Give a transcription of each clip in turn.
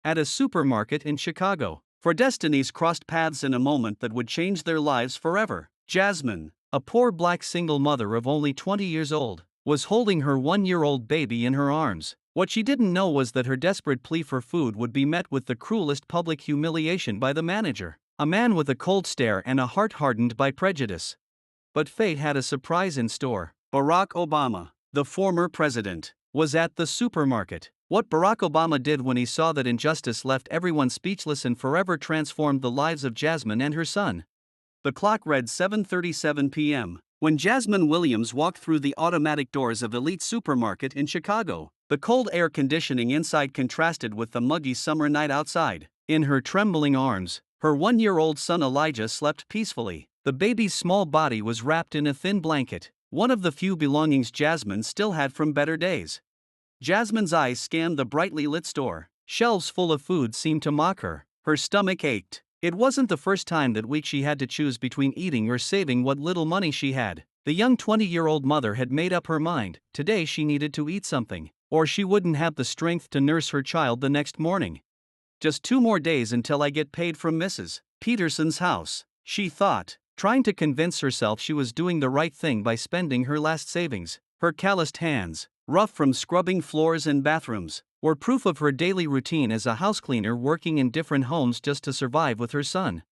at a supermarket in Chicago. For destinies crossed paths in a moment that would change their lives forever. Jasmine, a poor black single mother of only 20 years old, was holding her 1-year-old baby in her arms. What she didn't know was that her desperate plea for food would be met with the cruelest public humiliation by the manager, a man with a cold stare and a heart hardened by prejudice. But fate had a surprise in store. Barack Obama, the former president, was at the supermarket. What Barack Obama did when he saw that injustice left everyone speechless and forever transformed the lives of Jasmine and her son. The clock read 7:37 p.m. when Jasmine Williams walked through the automatic doors of Elite Supermarket in Chicago. The cold air conditioning inside contrasted with the muggy summer night outside. In her trembling arms, her 1-year-old son Elijah slept peacefully. The baby's small body was wrapped in a thin blanket, one of the few belongings Jasmine still had from better days. Jasmine's eyes scanned the brightly lit store. Shelves full of food seemed to mock her. Her stomach ached. It wasn't the first time that week she had to choose between eating or saving what little money she had. The young 20-year-old mother had made up her mind. Today she needed to eat something, or she wouldn't have the strength to nurse her child the next morning. Just 2 more days until I get paid from Mrs. Peterson's house, she thought, trying to convince herself she was doing the right thing by spending her last savings. Her calloused hands, rough from scrubbing floors and bathrooms, were proof of her daily routine as a house cleaner working in different homes just to survive with her son.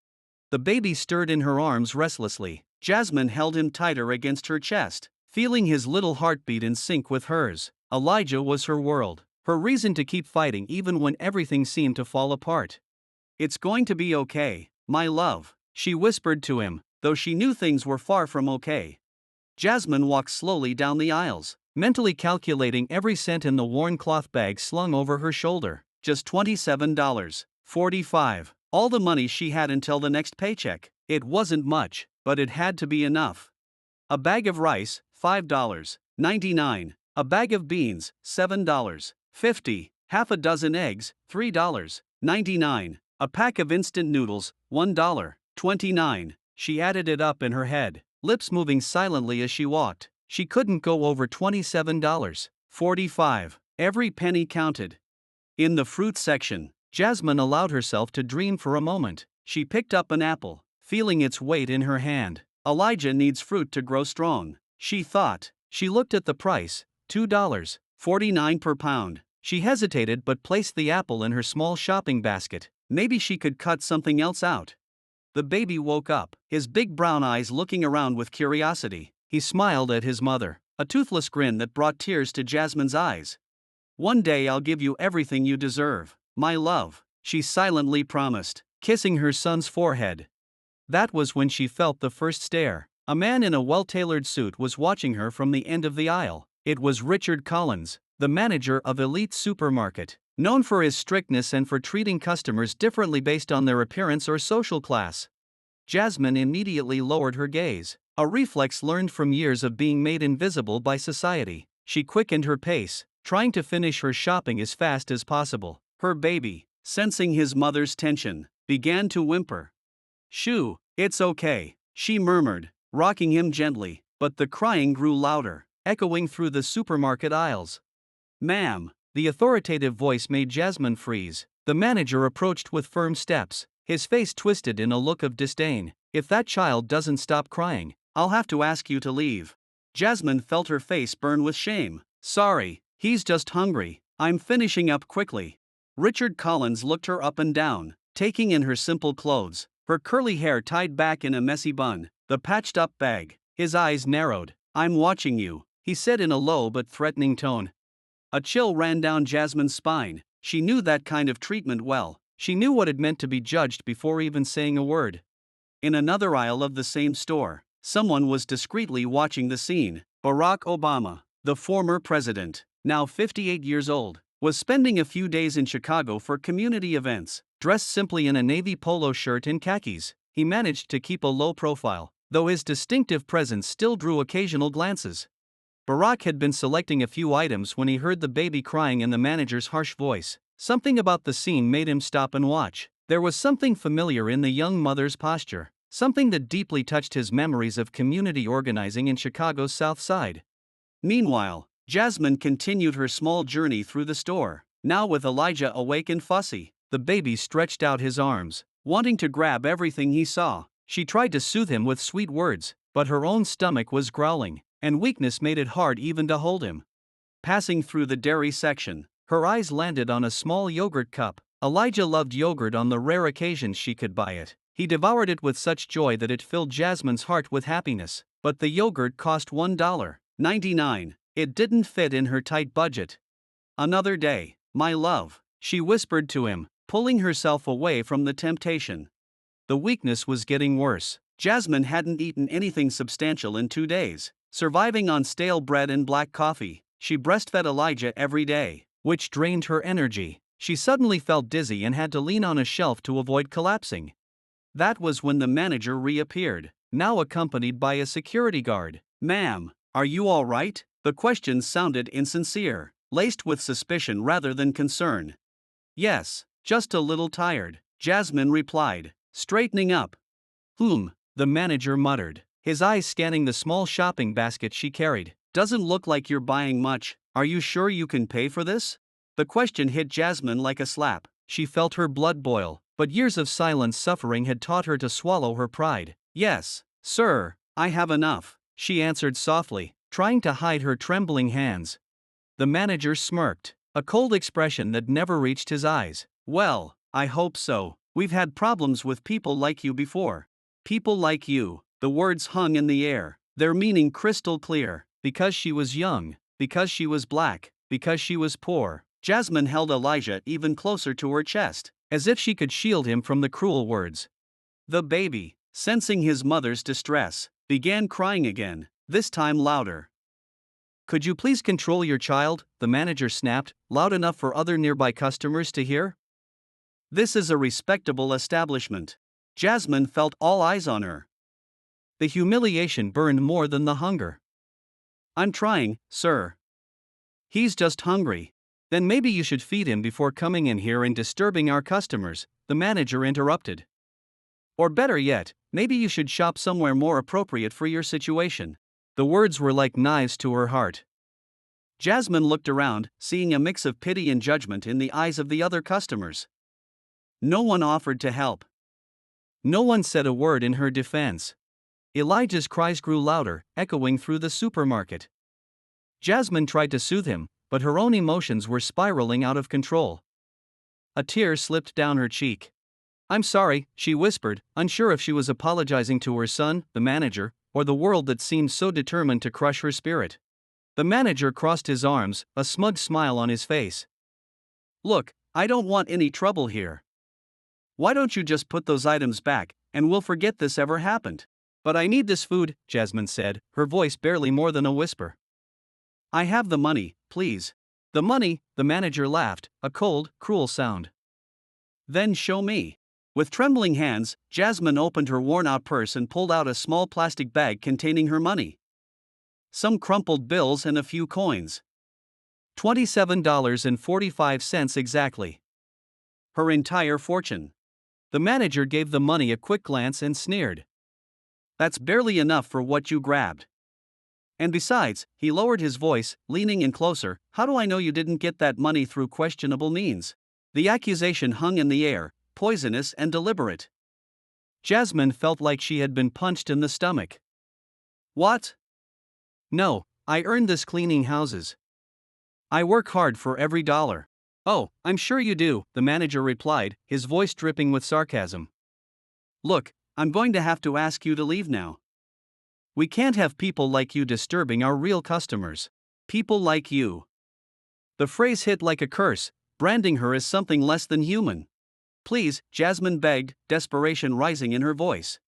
The baby stirred in her arms restlessly. Jasmine held him tighter against her chest, feeling his little heartbeat in sync with hers. Elijah was her world, her reason to keep fighting even when everything seemed to fall apart. "It's going to be okay, my love," she whispered to him, though she knew things were far from okay. Jasmine walked slowly down the aisles, mentally calculating every cent in the worn cloth bag slung over her shoulder. Just $27.45. All the money she had until the next paycheck. It wasn't much, but it had to be enough. A bag of rice, $5.99. A bag of beans, $7.50. Half a dozen eggs, $3.99. A pack of instant noodles, $1.29. She added it up in her head, lips moving silently as she walked. She couldn't go over $27.45. Every penny counted. In the fruit section, Jasmine allowed herself to dream for a moment. She picked up an apple, feeling its weight in her hand. Elijah needs fruit to grow strong, she thought. She looked at the price, $2.49 per pound. She hesitated but placed the apple in her small shopping basket. Maybe she could cut something else out. The baby woke up, his big brown eyes looking around with curiosity. He smiled at his mother, a toothless grin that brought tears to Jasmine's eyes. "One day I'll give you everything you deserve, my love," she silently promised, kissing her son's forehead. That was when she felt the first stare. A man in a well-tailored suit was watching her from the end of the aisle. It was Richard Collins, the manager of Elite Supermarket, known for his strictness and for treating customers differently based on their appearance or social class. Jasmine immediately lowered her gaze, a reflex learned from years of being made invisible by society. She quickened her pace, trying to finish her shopping as fast as possible. Her baby, sensing his mother's tension, began to whimper. "Shoo, it's okay," she murmured, rocking him gently, but the crying grew louder, echoing through the supermarket aisles. "Ma'am," the authoritative voice made Jasmine freeze. The manager approached with firm steps, his face twisted in a look of disdain. "If that child doesn't stop crying, I'll have to ask you to leave." Jasmine felt her face burn with shame. "Sorry, he's just hungry. I'm finishing up quickly." Richard Collins looked her up and down, taking in her simple clothes, her curly hair tied back in a messy bun, the patched-up bag. His eyes narrowed. "I'm watching you," he said in a low but threatening tone. A chill ran down Jasmine's spine. She knew that kind of treatment well. She knew what it meant to be judged before even saying a word. In another aisle of the same store, someone was discreetly watching the scene. Barack Obama, the former president, now 58 years old, was spending a few days in Chicago for community events. Dressed simply in a navy polo shirt and khakis, he managed to keep a low profile, though his distinctive presence still drew occasional glances. Barack had been selecting a few items when he heard the baby crying and the manager's harsh voice. Something about the scene made him stop and watch. There was something familiar in the young mother's posture, something that deeply touched his memories of community organizing in Chicago's South Side. Meanwhile, Jasmine continued her small journey through the store, now with Elijah awake and fussy. The baby stretched out his arms, wanting to grab everything he saw. She tried to soothe him with sweet words, but her own stomach was growling, and weakness made it hard even to hold him. Passing through the dairy section, her eyes landed on a small yogurt cup. Elijah loved yogurt on the rare occasions she could buy it. He devoured it with such joy that it filled Jasmine's heart with happiness. But the yogurt cost $1.99. It didn't fit in her tight budget. Another day, my love, she whispered to him, pulling herself away from the temptation. The weakness was getting worse. Jasmine hadn't eaten anything substantial in 2 days, surviving on stale bread and black coffee. She breastfed Elijah every day, which drained her energy. She suddenly felt dizzy and had to lean on a shelf to avoid collapsing. That was when the manager reappeared, now accompanied by a security guard. "Ma'am, are you all right?" The question sounded insincere, laced with suspicion rather than concern. "Yes, just a little tired," Jasmine replied, straightening up. The manager muttered, his eyes scanning the small shopping basket she carried. "Doesn't look like you're buying much. Are you sure you can pay for this?" The question hit Jasmine like a slap. She felt her blood boil, but years of silent suffering had taught her to swallow her pride. "Yes, sir, I have enough," she answered softly, trying to hide her trembling hands. The manager smirked, a cold expression that never reached his eyes. "Well, I hope so. We've had problems with people like you before." People like you. The words hung in the air, their meaning crystal clear. Because she was young, because she was black, because she was poor. Jasmine held Elijah even closer to her chest, as if she could shield him from the cruel words. The baby, sensing his mother's distress, began crying again, this time louder. "Could you please control your child?" the manager snapped, loud enough for other nearby customers to hear. "This is a respectable establishment." Jasmine felt all eyes on her. The humiliation burned more than the hunger. "I'm trying, sir. He's just hungry." "Then maybe you should feed him before coming in here and disturbing our customers," the manager interrupted. "Or better yet, maybe you should shop somewhere more appropriate for your situation." The words were like knives to her heart. Jasmine looked around, seeing a mix of pity and judgment in the eyes of the other customers. No one offered to help. No one said a word in her defense. Elijah's cries grew louder, echoing through the supermarket. Jasmine tried to soothe him, but her own emotions were spiraling out of control. A tear slipped down her cheek. "I'm sorry," she whispered, unsure if she was apologizing to her son, the manager, or the world that seemed so determined to crush her spirit. The manager crossed his arms, a smug smile on his face. "Look, I don't want any trouble here. Why don't you just put those items back, and we'll forget this ever happened?" "But I need this food," Jasmine said, her voice barely more than a whisper. "I have the money, please." "The money?" the manager laughed, a cold, cruel sound. "Then show me." With trembling hands, Jasmine opened her worn-out purse and pulled out a small plastic bag containing her money. Some crumpled bills and a few coins. $27.45 exactly. Her entire fortune. The manager gave the money a quick glance and sneered. "That's barely enough for what you grabbed. And besides," he lowered his voice, leaning in closer, "how do I know you didn't get that money through questionable means?" The accusation hung in the air, poisonous and deliberate. Jasmine felt like she had been punched in the stomach. "What?" "No, I earned this cleaning houses. I work hard for every dollar." "Oh, I'm sure you do," the manager replied, his voice dripping with sarcasm. "Look, I'm going to have to ask you to leave now. We can't have people like you disturbing our real customers." People like you. The phrase hit like a curse, branding her as something less than human. "Please," Jasmine begged, desperation rising in her voice.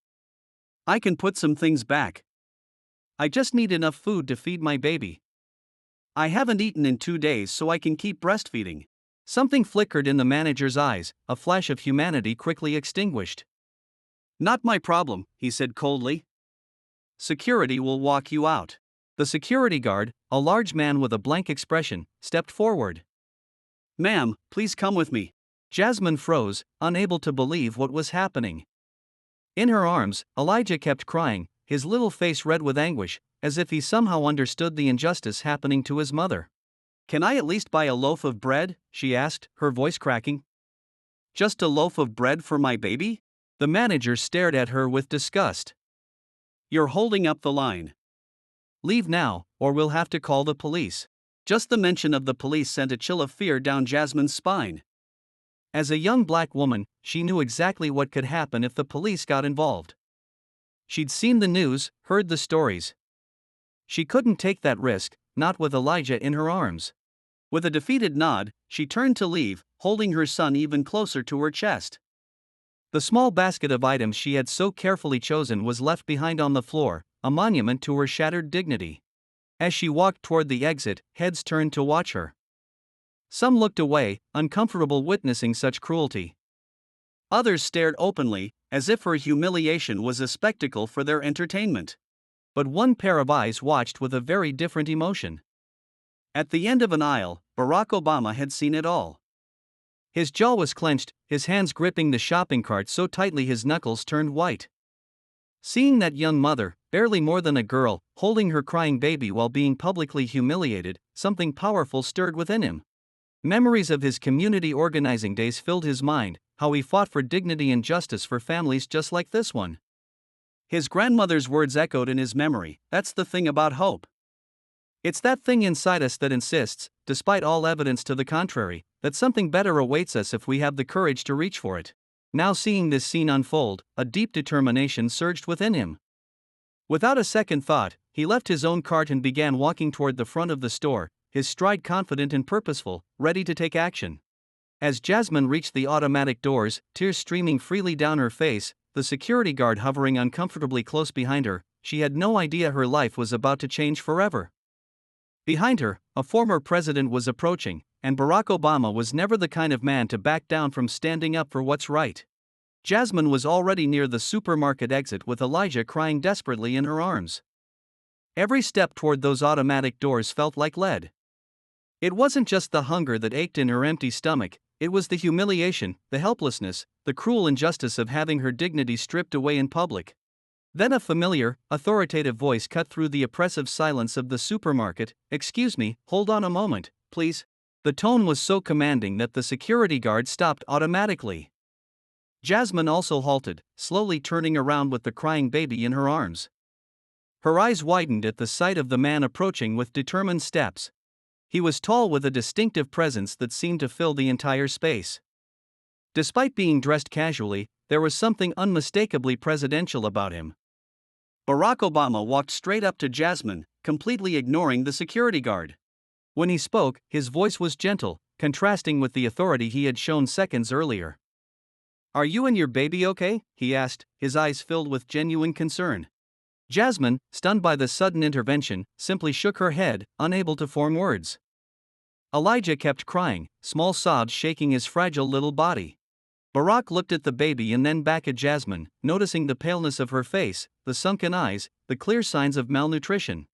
"I can put some things back. I just need enough food to feed my baby. I haven't eaten in 2 days so I can keep breastfeeding." Something flickered in the manager's eyes, a flash of humanity quickly extinguished. "Not my problem," he said coldly. "Security will walk you out." The security guard, a large man with a blank expression, stepped forward. "Ma'am, please come with me." Jasmine froze, unable to believe what was happening. In her arms, Elijah kept crying, his little face red with anguish, as if he somehow understood the injustice happening to his mother. "Can I at least buy a loaf of bread?" she asked, her voice cracking. Just a loaf of bread for my baby? The manager stared at her with disgust. You're holding up the line. Leave now, or we'll have to call the police. Just the mention of the police sent a chill of fear down Jasmine's spine. As a young black woman, she knew exactly what could happen if the police got involved. She'd seen the news, heard the stories. She couldn't take that risk, not with Elijah in her arms. With a defeated nod, she turned to leave, holding her son even closer to her chest. The small basket of items she had so carefully chosen was left behind on the floor, a monument to her shattered dignity. As she walked toward the exit, heads turned to watch her. Some looked away, uncomfortable witnessing such cruelty. Others stared openly, as if her humiliation was a spectacle for their entertainment. But one pair of eyes watched with a very different emotion. At the end of an aisle, Barack Obama had seen it all. His jaw was clenched, his hands gripping the shopping cart so tightly his knuckles turned white. Seeing that young mother, barely more than a girl, holding her crying baby while being publicly humiliated, something powerful stirred within him. Memories of his community organizing days filled his mind, how he fought for dignity and justice for families just like this one. His grandmother's words echoed in his memory, "That's the thing about hope. It's that thing inside us that insists, despite all evidence to the contrary, that something better awaits us if we have the courage to reach for it." Now seeing this scene unfold, a deep determination surged within him. Without a second thought, he left his own cart and began walking toward the front of the store, his stride confident and purposeful, ready to take action. As Jasmine reached the automatic doors, tears streaming freely down her face, the security guard hovering uncomfortably close behind her, she had no idea her life was about to change forever. Behind her, a former president was approaching, and Barack Obama was never the kind of man to back down from standing up for what's right. Jasmine was already near the supermarket exit with Elijah crying desperately in her arms. Every step toward those automatic doors felt like lead. It wasn't just the hunger that ached in her empty stomach, it was the humiliation, the helplessness, the cruel injustice of having her dignity stripped away in public. Then a familiar, authoritative voice cut through the oppressive silence of the supermarket. "Excuse me, hold on a moment, please." The tone was so commanding that the security guard stopped automatically. Jasmine also halted, slowly turning around with the crying baby in her arms. Her eyes widened at the sight of the man approaching with determined steps. He was tall with a distinctive presence that seemed to fill the entire space. Despite being dressed casually, there was something unmistakably presidential about him. Barack Obama walked straight up to Jasmine, completely ignoring the security guard. When he spoke, his voice was gentle, contrasting with the authority he had shown seconds earlier. "Are you and your baby okay?" he asked, his eyes filled with genuine concern. Jasmine, stunned by the sudden intervention, simply shook her head, unable to form words. Elijah kept crying, small sobs shaking his fragile little body. Barack looked at the baby and then back at Jasmine, noticing the paleness of her face, the sunken eyes, the clear signs of malnutrition.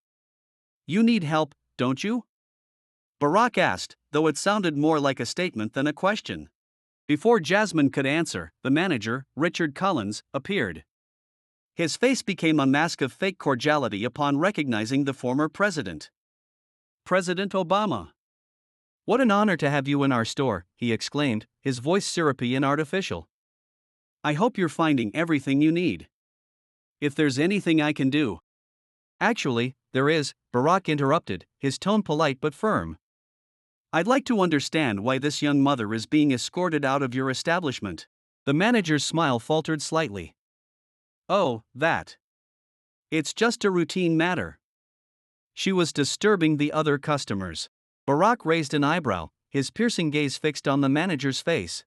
"You need help, don't you?" Barack asked, though it sounded more like a statement than a question. Before Jasmine could answer, the manager, Richard Collins, appeared. His face became a mask of fake cordiality upon recognizing the former president. "President Obama. What an honor to have you in our store," he exclaimed, his voice syrupy and artificial. "I hope you're finding everything you need. If there's anything I can do." "Actually, there is," Barack interrupted, his tone polite but firm. "I'd like to understand why this young mother is being escorted out of your establishment." The manager's smile faltered slightly. "Oh, that. It's just a routine matter. She was disturbing the other customers." Barack raised an eyebrow, his piercing gaze fixed on the manager's face.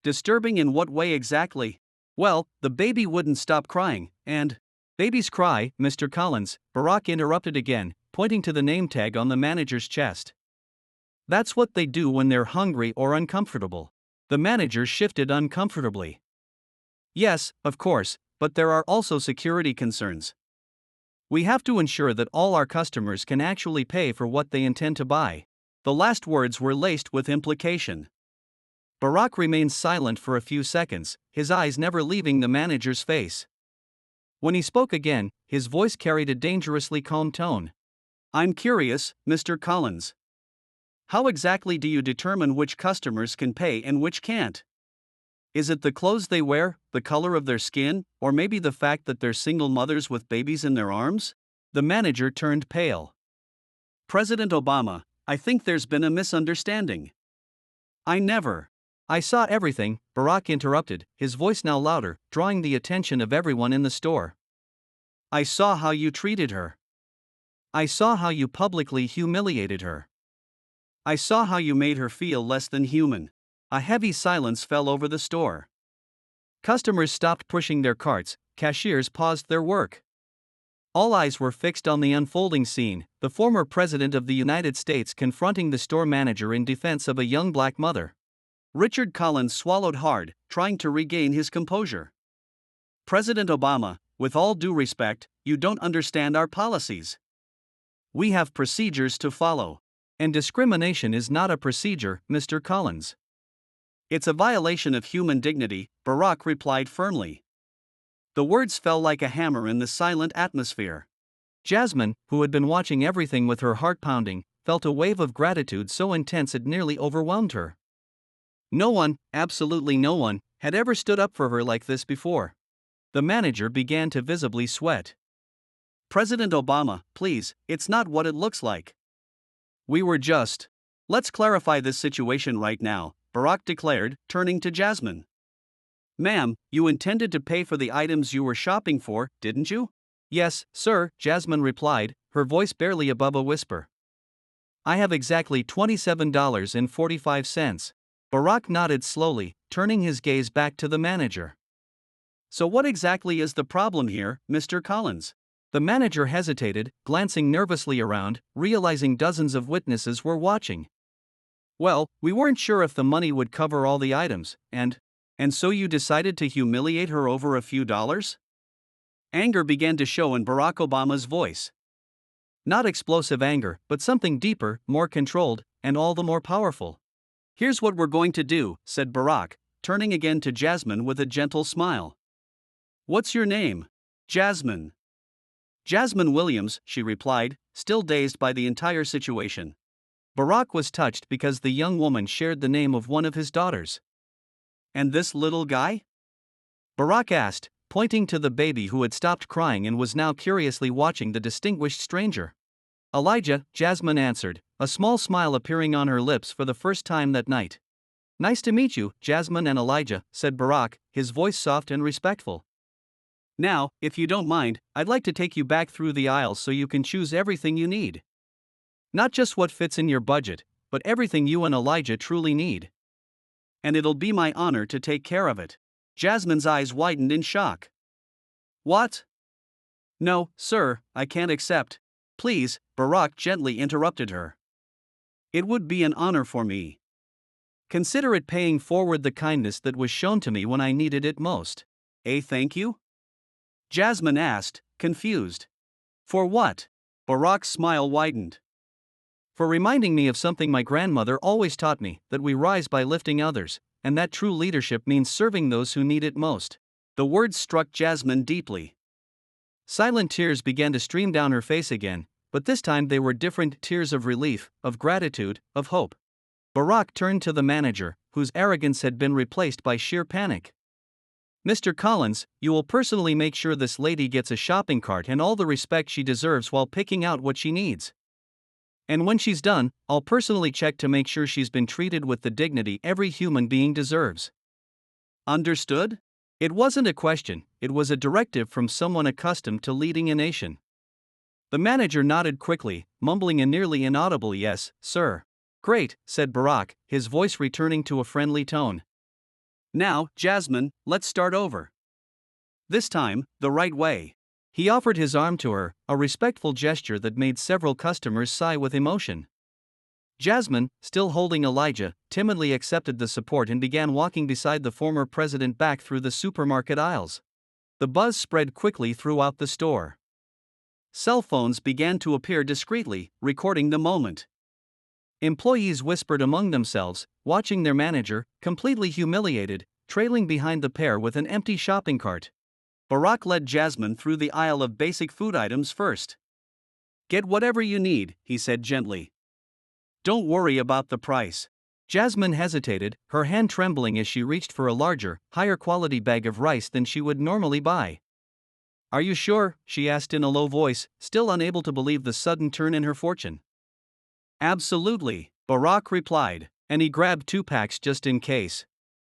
"Disturbing in what way exactly?" "Well, the baby wouldn't stop crying, and—" "Babies cry, Mr. Collins," Barack interrupted again, pointing to the name tag on the manager's chest. "That's what they do when they're hungry or uncomfortable." The manager shifted uncomfortably. "Yes, of course, but there are also security concerns. We have to ensure that all our customers can actually pay for what they intend to buy." The last words were laced with implication. Barack remained silent for a few seconds, his eyes never leaving the manager's face. When he spoke again, his voice carried a dangerously calm tone. "I'm curious, Mr. Collins. How exactly do you determine which customers can pay and which can't?" Is it the clothes they wear, the color of their skin, or maybe the fact that they're single mothers with babies in their arms? The manager turned pale. President Obama, I think there's been a misunderstanding. I never. I saw everything, Barack interrupted, his voice now louder, drawing the attention of everyone in the store. I saw how you treated her. I saw how you publicly humiliated her. I saw how you made her feel less than human. A heavy silence fell over the store. Customers stopped pushing their carts, cashiers paused their work. All eyes were fixed on the unfolding scene, the former president of the United States confronting the store manager in defense of a young black mother. Richard Collins swallowed hard, trying to regain his composure. President Obama, with all due respect, you don't understand our policies. We have procedures to follow. And discrimination is not a procedure, Mr. Collins. It's a violation of human dignity, Barack replied firmly. The words fell like a hammer in the silent atmosphere. Jasmine, who had been watching everything with her heart pounding, felt a wave of gratitude so intense it nearly overwhelmed her. No one, absolutely no one, had ever stood up for her like this before. The manager began to visibly sweat. President Obama, please, it's not what it looks like. We were just. Let's clarify this situation right now, Barack declared, turning to Jasmine. Ma'am, you intended to pay for the items you were shopping for, didn't you? Yes, sir, Jasmine replied, her voice barely above a whisper. I have exactly $27.45. Barack nodded slowly, turning his gaze back to the manager. So what exactly is the problem here, Mr. Collins? The manager hesitated, glancing nervously around, realizing dozens of witnesses were watching. Well, we weren't sure if the money would cover all the items, and so you decided to humiliate her over a few dollars? Anger began to show in Barack Obama's voice. Not explosive anger, but something deeper, more controlled, and all the more powerful. Here's what we're going to do, said Barack, turning again to Jasmine with a gentle smile. What's your name? Jasmine. Jasmine Williams, she replied, still dazed by the entire situation. Barack was touched because the young woman shared the name of one of his daughters. And this little guy? Barack asked, pointing to the baby who had stopped crying and was now curiously watching the distinguished stranger. Elijah, Jasmine answered, a small smile appearing on her lips for the first time that night. Nice to meet you, Jasmine and Elijah, said Barack, his voice soft and respectful. Now, if you don't mind, I'd like to take you back through the aisles so you can choose everything you need. Not just what fits in your budget, but everything you and Elijah truly need. And it'll be my honor to take care of it. Jasmine's eyes widened in shock. What? No, sir, I can't accept. Please, Barack gently interrupted her. It would be an honor for me. Consider it paying forward the kindness that was shown to me when I needed it most. Thank you? Jasmine asked, confused. For what? Barack's smile widened. For reminding me of something my grandmother always taught me, that we rise by lifting others, and that true leadership means serving those who need it most. The words struck Jasmine deeply. Silent tears began to stream down her face again, but this time they were different tears of relief, of gratitude, of hope. Barack turned to the manager, whose arrogance had been replaced by sheer panic. Mr. Collins, you will personally make sure this lady gets a shopping cart and all the respect she deserves while picking out what she needs. And when she's done, I'll personally check to make sure she's been treated with the dignity every human being deserves. Understood? It wasn't a question, it was a directive from someone accustomed to leading a nation. The manager nodded quickly, mumbling a nearly inaudible yes, sir. Great, said Barack, his voice returning to a friendly tone. Now, Jasmine, let's start over. This time, the right way. He offered his arm to her, a respectful gesture that made several customers sigh with emotion. Jasmine, still holding Elijah, timidly accepted the support and began walking beside the former president back through the supermarket aisles. The buzz spread quickly throughout the store. Cell phones began to appear discreetly, recording the moment. Employees whispered among themselves, watching their manager, completely humiliated, trailing behind the pair with an empty shopping cart. Barack led Jasmine through the aisle of basic food items first. Get whatever you need, he said gently. Don't worry about the price. Jasmine hesitated, her hand trembling as she reached for a larger, higher quality bag of rice than she would normally buy. "Are you sure?" she asked in a low voice, still unable to believe the sudden turn in her fortune. "Absolutely," Barack replied, and he grabbed 2 packs just in case.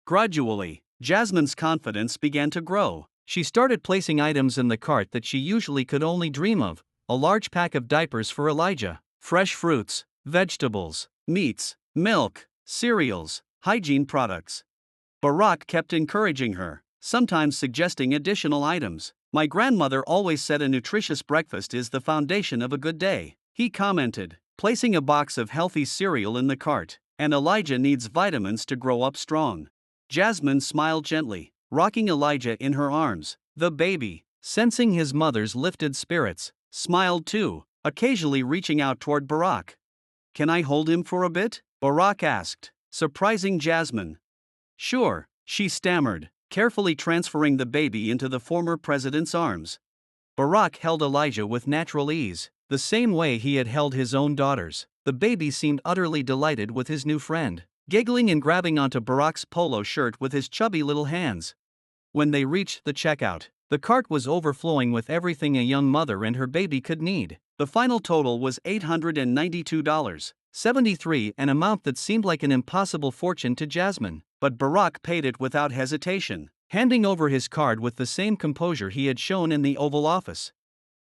Gradually, Jasmine's confidence began to grow. She started placing items in the cart that she usually could only dream of: a large pack of diapers for Elijah, fresh fruits, vegetables, meats, milk, cereals, hygiene products. Barack kept encouraging her, sometimes suggesting additional items. "My grandmother always said a nutritious breakfast is the foundation of a good day," he commented, placing a box of healthy cereal in the cart. "And Elijah needs vitamins to grow up strong." Jasmine smiled gently, rocking Elijah in her arms. The baby, sensing his mother's lifted spirits, smiled too, occasionally reaching out toward Barack. "Can I hold him for a bit?" Barack asked, surprising Jasmine. "Sure," she stammered, carefully transferring the baby into the former president's arms. Barack held Elijah with natural ease, the same way he had held his own daughters. The baby seemed utterly delighted with his new friend, giggling and grabbing onto Barack's polo shirt with his chubby little hands. When they reached the checkout, the cart was overflowing with everything a young mother and her baby could need. The final total was $892.73, an amount that seemed like an impossible fortune to Jasmine, but Barack paid it without hesitation, handing over his card with the same composure he had shown in the Oval Office.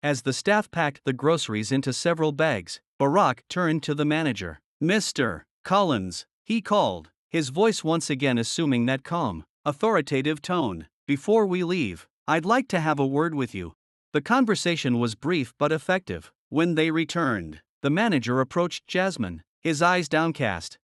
As the staff packed the groceries into several bags, Barack turned to the manager. "Mr. Collins," he called, his voice once again assuming that calm, authoritative tone. "Before we leave, I'd like to have a word with you." The conversation was brief but effective. When they returned, the manager approached Jasmine, his eyes downcast.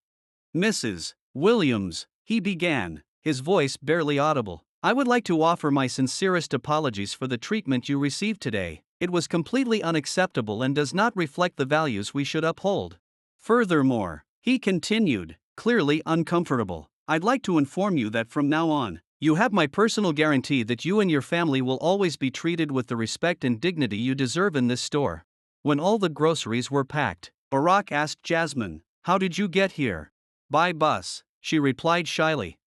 "Mrs. Williams," he began, his voice barely audible, "I would like to offer my sincerest apologies for the treatment you received today. It was completely unacceptable and does not reflect the values we should uphold. Furthermore," he continued, clearly uncomfortable, "I'd like to inform you that from now on, you have my personal guarantee that you and your family will always be treated with the respect and dignity you deserve in this store." When all the groceries were packed, Barack asked Jasmine, "How did you get here?" "By bus," she replied shyly.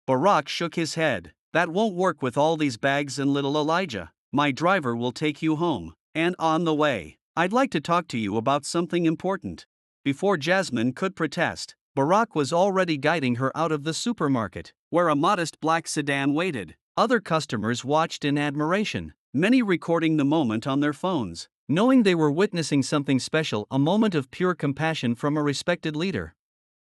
Barack shook his head. "That won't work with all these bags and little Elijah. My driver will take you home, and on the way, I'd like to talk to you about something important." Before Jasmine could protest, Barack was already guiding her out of the supermarket, where a modest black sedan waited. Other customers watched in admiration, many recording the moment on their phones, knowing they were witnessing something special, a moment of pure compassion from a respected leader.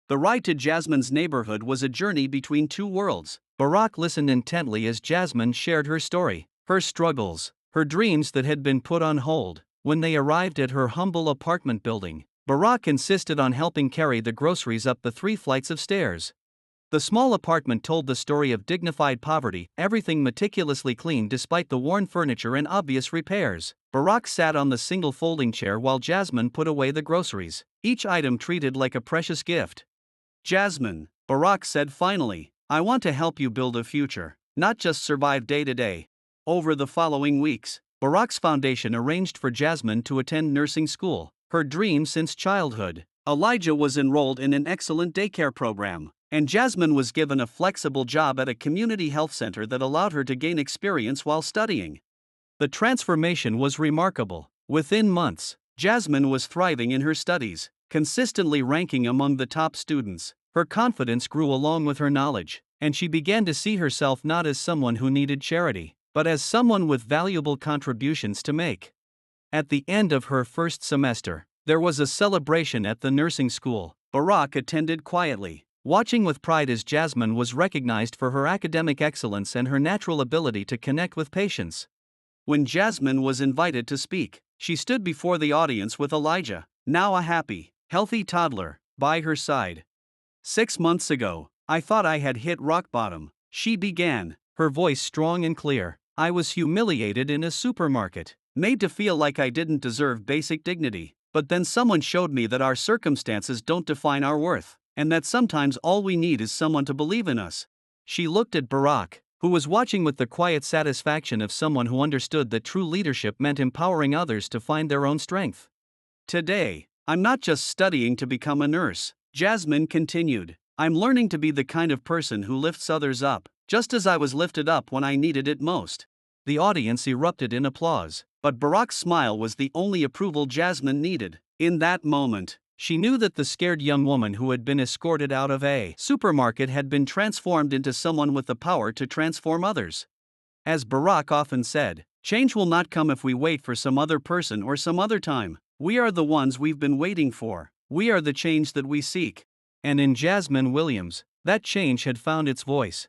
The ride to Jasmine's neighborhood was a journey between two worlds. Barack listened intently as Jasmine shared her story, her struggles, her dreams that had been put on hold. When they arrived at her humble apartment building, Barack insisted on helping carry the groceries up the 3 flights of stairs. The small apartment told the story of dignified poverty, everything meticulously clean despite the worn furniture and obvious repairs. Barack sat on the single folding chair while Jasmine put away the groceries, each item treated like a precious gift. "Jasmine," Barack said finally, "I want to help you build a future, not just survive day to day." Over the following weeks, Barack's foundation arranged for Jasmine to attend nursing school, her dream since childhood. Elijah was enrolled in an excellent daycare program, and Jasmine was given a flexible job at a community health center that allowed her to gain experience while studying. The transformation was remarkable. Within months, Jasmine was thriving in her studies, consistently ranking among the top students. Her confidence grew along with her knowledge, and she began to see herself not as someone who needed charity, but as someone with valuable contributions to make. At the end of her first semester, there was a celebration at the nursing school. Barack attended quietly, watching with pride as Jasmine was recognized for her academic excellence and her natural ability to connect with patients. When Jasmine was invited to speak, she stood before the audience with Elijah, now a happy, healthy toddler, by her side. 6 months ago, I thought I had hit rock bottom, she began, her voice strong and clear. I was humiliated in a supermarket, made to feel like I didn't deserve basic dignity. But then someone showed me that our circumstances don't define our worth, and that sometimes all we need is someone to believe in us. She looked at Barack, who was watching with the quiet satisfaction of someone who understood that true leadership meant empowering others to find their own strength. "Today, I'm not just studying to become a nurse," Jasmine continued. I'm learning to be the kind of person who lifts others up, just as I was lifted up when I needed it most. The audience erupted in applause, but Barack's smile was the only approval Jasmine needed. In that moment, she knew that the scared young woman who had been escorted out of a supermarket had been transformed into someone with the power to transform others. As Barack often said, change will not come if we wait for some other person or some other time. We are the ones we've been waiting for. We are the change that we seek. And in Jasmine Williams, that change had found its voice.